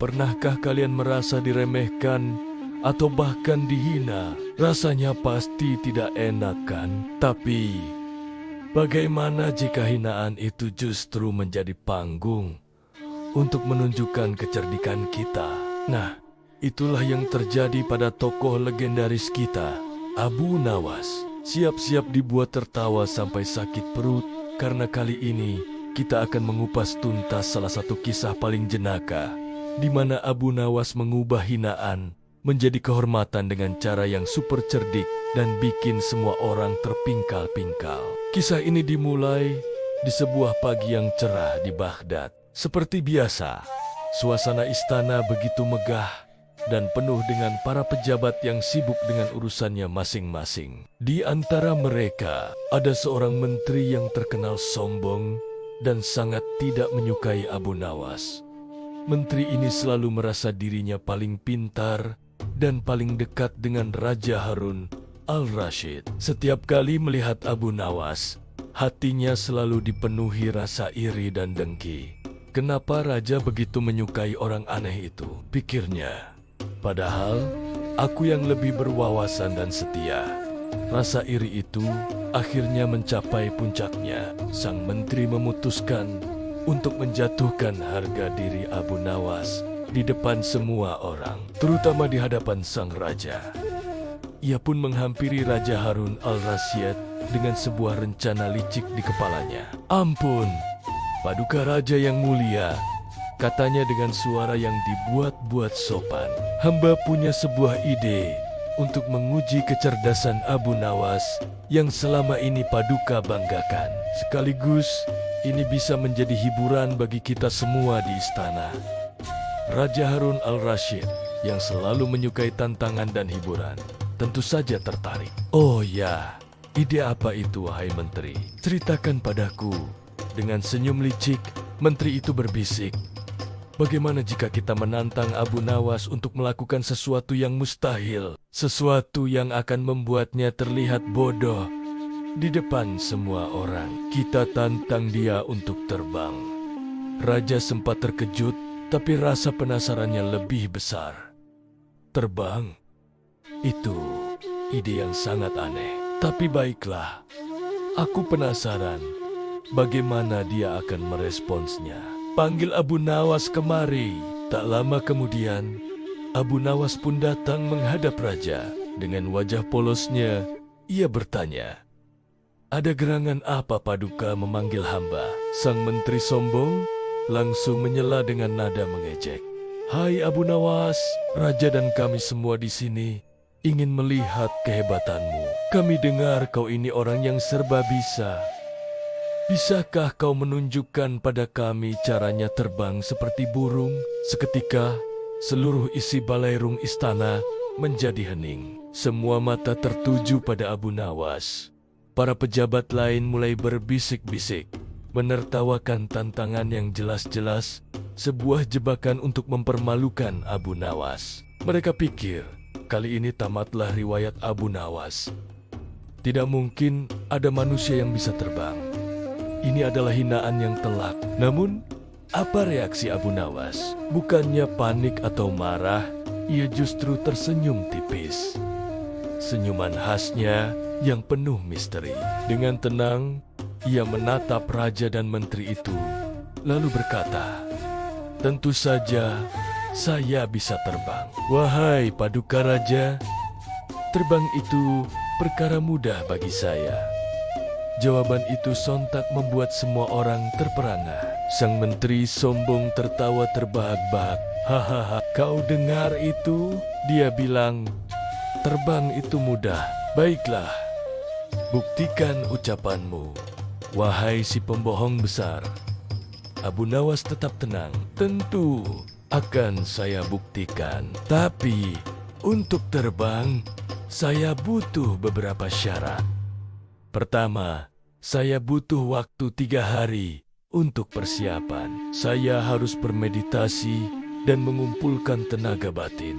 Pernahkah kalian merasa diremehkan atau bahkan dihina? Rasanya pasti tidak enak kan? Tapi bagaimana jika hinaan itu justru menjadi panggung untuk menunjukkan kecerdikan kita? Nah, itulah yang terjadi pada tokoh legendaris kita, Abu Nawas. Siap-siap dibuat tertawa sampai sakit perut, karena kali ini kita akan mengupas tuntas salah satu kisah paling jenaka, di mana Abu Nawas mengubah hinaan menjadi kehormatan dengan cara yang super cerdik dan bikin semua orang terpingkal-pingkal. Kisah ini dimulai di sebuah pagi yang cerah di Baghdad. Seperti biasa, suasana istana begitu megah dan penuh dengan para pejabat yang sibuk dengan urusannya masing-masing. Di antara mereka, ada seorang menteri yang terkenal sombong dan sangat tidak menyukai Abu Nawas. Menteri ini selalu merasa dirinya paling pintar dan paling dekat dengan Raja Harun al-Rashid. Setiap kali melihat Abu Nawas, hatinya selalu dipenuhi rasa iri dan dengki. Kenapa Raja begitu menyukai orang aneh itu? Pikirnya. Padahal, aku yang lebih berwawasan dan setia. Rasa iri itu akhirnya mencapai puncaknya. Sang menteri memutuskan untuk menjatuhkan harga diri Abu Nawas di depan semua orang, terutama di hadapan sang raja. Ia pun menghampiri Raja Harun al-Rashid dengan sebuah rencana licik di kepalanya. "Ampun, Paduka Raja yang mulia," katanya dengan suara yang dibuat-buat sopan. "Hamba punya sebuah ide untuk menguji kecerdasan Abu Nawas yang selama ini Paduka banggakan. Sekaligus, ini bisa menjadi hiburan bagi kita semua di istana." Raja Harun al-Rashid yang selalu menyukai tantangan dan hiburan tentu saja tertarik. "Oh ya, ide apa itu, wahai menteri? Ceritakan padaku." Dengan senyum licik, menteri itu berbisik, "Bagaimana jika kita menantang Abu Nawas untuk melakukan sesuatu yang mustahil, sesuatu yang akan membuatnya terlihat bodoh di depan semua orang? Kita tantang dia untuk terbang." Raja sempat terkejut, tapi rasa penasarannya lebih besar. Terbang? Itu ide yang sangat aneh. Tapi baiklah, aku penasaran bagaimana dia akan meresponsnya. "Panggil Abu Nawas kemari." Tak lama kemudian, Abu Nawas pun datang menghadap raja. Dengan wajah polosnya, ia bertanya, "Ada gerangan apa Paduka memanggil hamba?" Sang menteri sombong langsung menyela dengan nada mengejek. "Hai Abu Nawas, raja dan kami semua di sini ingin melihat kehebatanmu. Kami dengar kau ini orang yang serba bisa. Bisakah kau menunjukkan pada kami caranya terbang seperti burung?" Seketika, seluruh isi balairung istana menjadi hening. Semua mata tertuju pada Abu Nawas. Para pejabat lain mulai berbisik-bisik, menertawakan tantangan yang jelas-jelas sebuah jebakan untuk mempermalukan Abu Nawas. Mereka pikir, kali ini tamatlah riwayat Abu Nawas. Tidak mungkin ada manusia yang bisa terbang. Ini adalah hinaan yang telak. Namun, apa reaksi Abu Nawas? Bukannya panik atau marah, ia justru tersenyum tipis. Senyuman khasnya yang penuh misteri. Dengan tenang, ia menatap raja dan menteri itu, lalu berkata, "Tentu saja, saya bisa terbang. Wahai Paduka Raja, terbang itu perkara mudah bagi saya." Jawaban itu sontak membuat semua orang terperangah. Sang menteri sombong tertawa terbahak-bahak. "Hahaha, kau dengar itu? Dia bilang, terbang itu mudah. Baiklah, buktikan ucapanmu, wahai si pembohong besar." Abu Nawas tetap tenang. "Tentu akan saya buktikan. Tapi untuk terbang, saya butuh beberapa syarat. Pertama, saya butuh waktu 3 hari untuk persiapan. Saya harus bermeditasi dan mengumpulkan tenaga batin."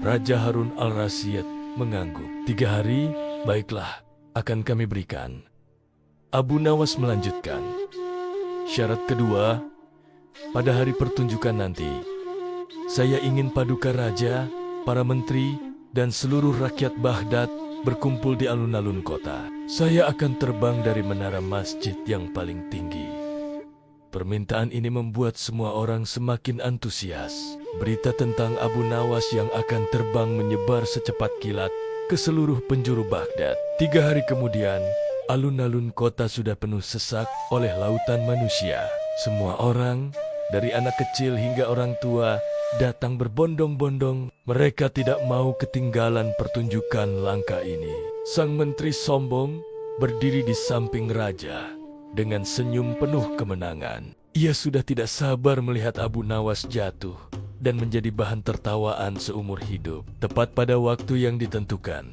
Raja Harun al-Rashid mengangguk. 3 hari? Baiklah, akan kami berikan." Abu Nawas melanjutkan, "Syarat kedua, pada hari pertunjukan nanti, Saya ingin paduka raja, para menteri, dan seluruh rakyat Baghdad berkumpul di alun-alun kota. Saya akan terbang dari menara masjid yang paling tinggi. Permintaan ini membuat semua orang semakin antusias. Berita tentang Abu Nawas yang akan terbang menyebar secepat kilat ke seluruh penjuru Baghdad. 3 hari kemudian, alun-alun kota sudah penuh sesak oleh lautan manusia. Semua orang, dari anak kecil hingga orang tua, datang berbondong-bondong. Mereka tidak mau ketinggalan pertunjukan langka ini. Sang menteri sombong berdiri di samping raja dengan senyum penuh kemenangan. Ia sudah tidak sabar melihat Abu Nawas jatuh dan menjadi bahan tertawaan seumur hidup. Tepat pada waktu yang ditentukan,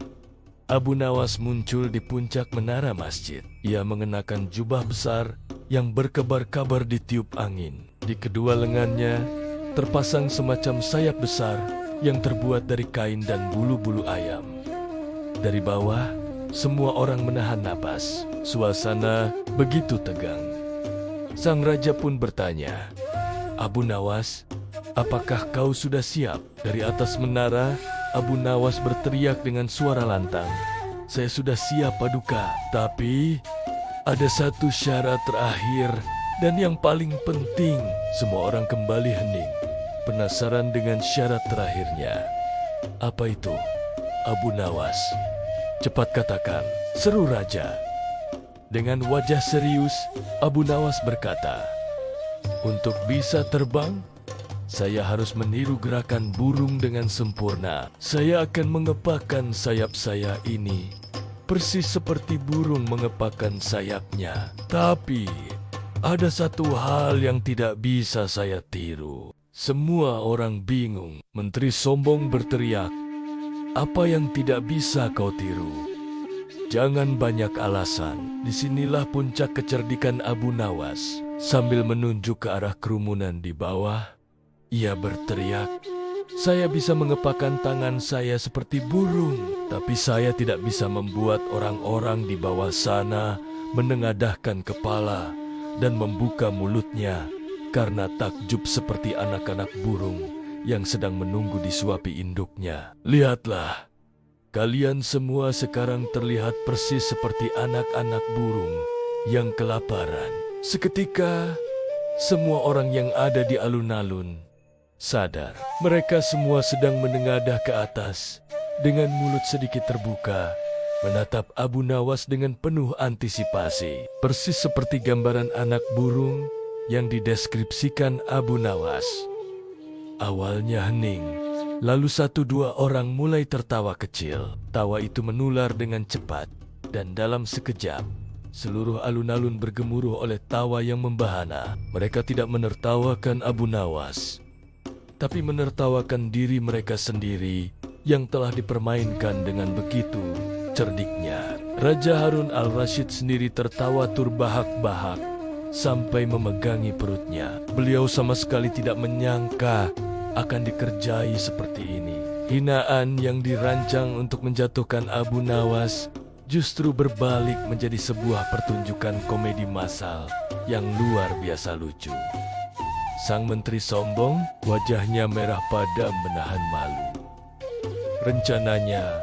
Abu Nawas muncul di puncak menara masjid. Ia mengenakan jubah besar yang berkebar-kabar ditiup angin. Di kedua lengannya terpasang semacam sayap besar yang terbuat dari kain dan bulu-bulu ayam. Dari bawah, semua orang menahan napas. Suasana begitu tegang. Sang raja pun bertanya, "Abu Nawas, apakah kau sudah siap?" Dari atas menara, Abu Nawas berteriak dengan suara lantang, "Saya sudah siap, paduka. Tapi ada satu syarat terakhir dan yang paling penting." Semua orang kembali hening, penasaran dengan syarat terakhirnya. "Apa itu, Abu Nawas? Cepat katakan," seru raja. Dengan wajah serius, Abu Nawas berkata, "Untuk bisa terbang, saya harus meniru gerakan burung dengan sempurna. Saya akan mengepakkan sayap saya ini, persis seperti burung mengepakkan sayapnya. Tapi, ada satu hal yang tidak bisa saya tiru." Semua orang bingung. Menteri sombong berteriak, "Apa yang tidak bisa kau tiru? Jangan banyak alasan." Disinilah puncak kecerdikan Abu Nawas. Sambil menunjuk ke arah kerumunan di bawah, ia berteriak, "Saya bisa mengepakkan tangan saya seperti burung, tapi saya tidak bisa membuat orang-orang di bawah sana menengadahkan kepala dan membuka mulutnya karena takjub seperti anak-anak burung yang sedang menunggu disuapi induknya. Lihatlah, kalian semua sekarang terlihat persis seperti anak-anak burung yang kelaparan." Seketika, semua orang yang ada di alun-alun sadar. Mereka semua sedang menengadah ke atas dengan mulut sedikit terbuka, menatap Abu Nawas dengan penuh antisipasi. Persis seperti gambaran anak burung yang dideskripsikan Abu Nawas. Awalnya hening, lalu 1-2 orang mulai tertawa kecil. Tawa itu menular dengan cepat, dan dalam sekejap, seluruh alun-alun bergemuruh oleh tawa yang membahana. Mereka tidak menertawakan Abu Nawas, tapi menertawakan diri mereka sendiri yang telah dipermainkan dengan begitu cerdiknya. Raja Harun al-Rashid sendiri tertawa terbahak-bahak sampai memegangi perutnya. Beliau sama sekali tidak menyangka akan dikerjai seperti ini. Hinaan yang dirancang untuk menjatuhkan Abu Nawas justru berbalik menjadi sebuah pertunjukan komedi massal yang luar biasa lucu. Sang menteri sombong, wajahnya merah padam menahan malu. Rencananya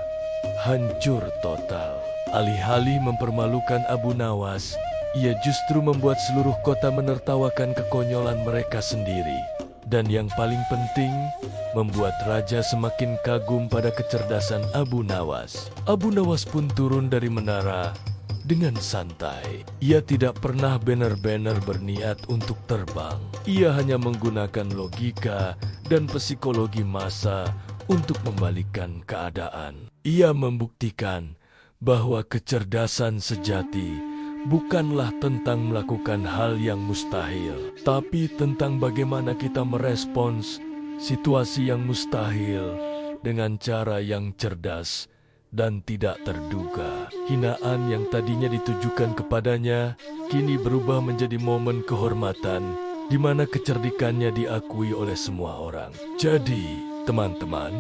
hancur total. Alih-alih mempermalukan Abu Nawas, ia justru membuat seluruh kota menertawakan kekonyolan mereka sendiri. Dan yang paling penting, membuat raja semakin kagum pada kecerdasan Abu Nawas. Abu Nawas pun turun dari menara dengan santai. Ia tidak pernah benar-benar berniat untuk terbang. Ia hanya menggunakan logika dan psikologi massa untuk membalikkan keadaan. Ia membuktikan bahwa kecerdasan sejati bukanlah tentang melakukan hal yang mustahil, tapi tentang bagaimana kita merespons situasi yang mustahil dengan cara yang cerdas dan tidak terduga. Hinaan yang tadinya ditujukan kepadanya kini berubah menjadi momen kehormatan di mana kecerdikannya diakui oleh semua orang. Jadi, teman-teman,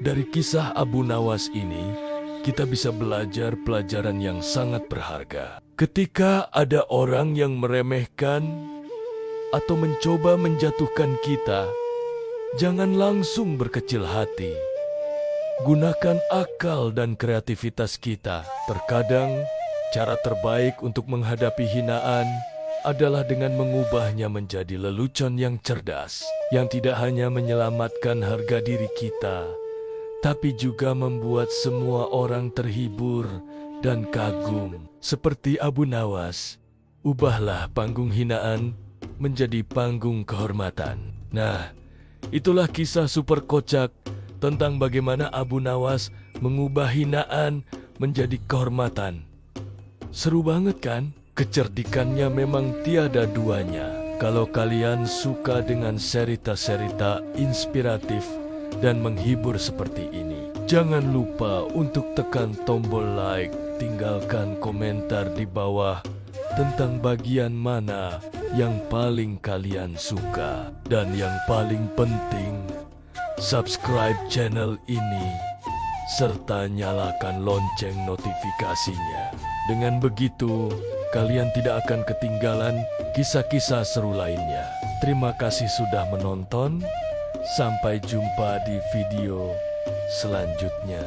dari kisah Abu Nawas ini kita bisa belajar pelajaran yang sangat berharga. Ketika ada orang yang meremehkan atau mencoba menjatuhkan kita, Jangan langsung berkecil hati. Gunakan akal dan kreativitas kita. Terkadang, cara terbaik untuk menghadapi hinaan adalah dengan mengubahnya menjadi lelucon yang cerdas, yang tidak hanya menyelamatkan harga diri kita, tapi juga membuat semua orang terhibur dan kagum. Seperti Abu Nawas, ubahlah panggung hinaan menjadi panggung kehormatan. Nah, itulah kisah super kocak tentang bagaimana Abu Nawas mengubah hinaan menjadi kehormatan. Seru banget kan? Kecerdikannya memang tiada duanya. Kalau kalian suka dengan cerita-cerita inspiratif dan menghibur seperti ini, jangan lupa untuk tekan tombol like, tinggalkan komentar di bawah tentang bagian mana yang paling kalian suka. Dan yang paling penting, subscribe channel ini serta nyalakan lonceng notifikasinya. Dengan begitu, kalian tidak akan ketinggalan kisah-kisah seru lainnya. Terima kasih sudah menonton. Sampai jumpa di video selanjutnya.